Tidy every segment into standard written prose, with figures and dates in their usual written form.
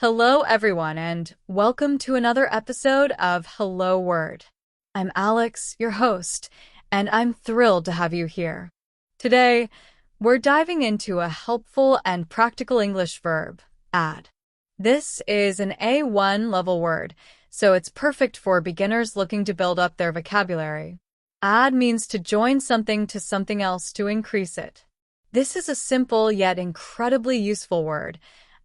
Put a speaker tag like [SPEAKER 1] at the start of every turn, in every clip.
[SPEAKER 1] Hello, everyone, and welcome to another episode of Hello Word. I'm Alex, your host, and I'm thrilled to have you here. Today, we're diving into a helpful and practical English verb, add. This is an A1 level word, so it's perfect for beginners looking to build up their vocabulary. Add means to join something to something else to increase it. This is a simple yet incredibly useful word,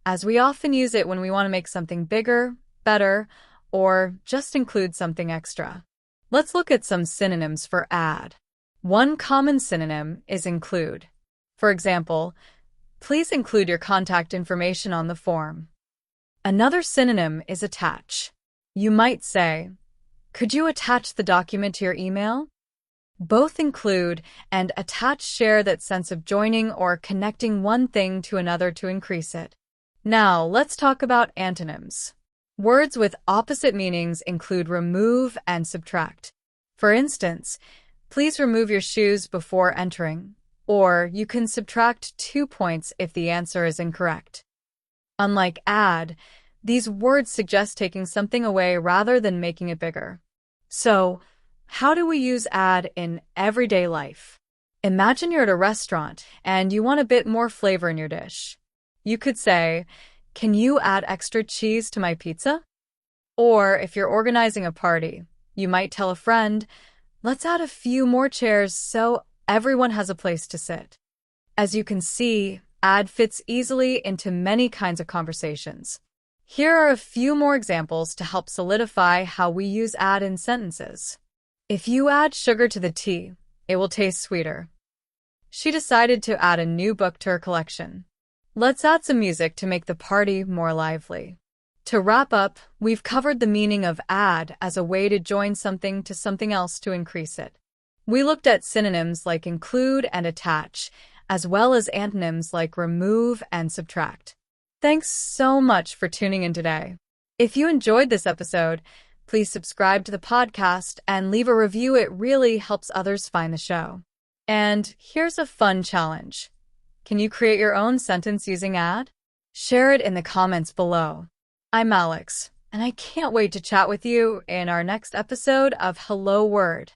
[SPEAKER 1] as we often use it when we want to make something bigger, better, or just include something extra. Let's look at some synonyms for add. One common synonym is include. For example, please include your contact information on the form. Another synonym is attach. You might say, could you attach the document to your email? Both include and attach share that sense of joining or connecting one thing to another to increase it. Now, let's talk about antonyms. Words with opposite meanings include remove and subtract. For instance, please remove your shoes before entering, or you can subtract 2 points if the answer is incorrect. Unlike add, these words suggest taking something away rather than making it bigger. So, how do we use add in everyday life? Imagine you're at a restaurant and you want a bit more flavor in your dish. You could say, can you add extra cheese to my pizza? Or if you're organizing a party, you might tell a friend, let's add a few more chairs so everyone has a place to sit. As you can see, add fits easily into many kinds of conversations. Here are a few more examples to help solidify how we use add in sentences. If you add sugar to the tea, it will taste sweeter. She decided to add a new book to her collection. Let's add some music to make the party more lively. To wrap up, we've covered the meaning of add as a way to join something to something else to increase it. We looked at synonyms like include and attach, as well as antonyms like remove and subtract. Thanks so much for tuning in today. If you enjoyed this episode, please subscribe to the podcast and leave a review. It really helps others find the show. And here's a fun challenge. Can you create your own sentence using add? Share it in the comments below. I'm Alex, and I can't wait to chat with you in our next episode of Hello Word.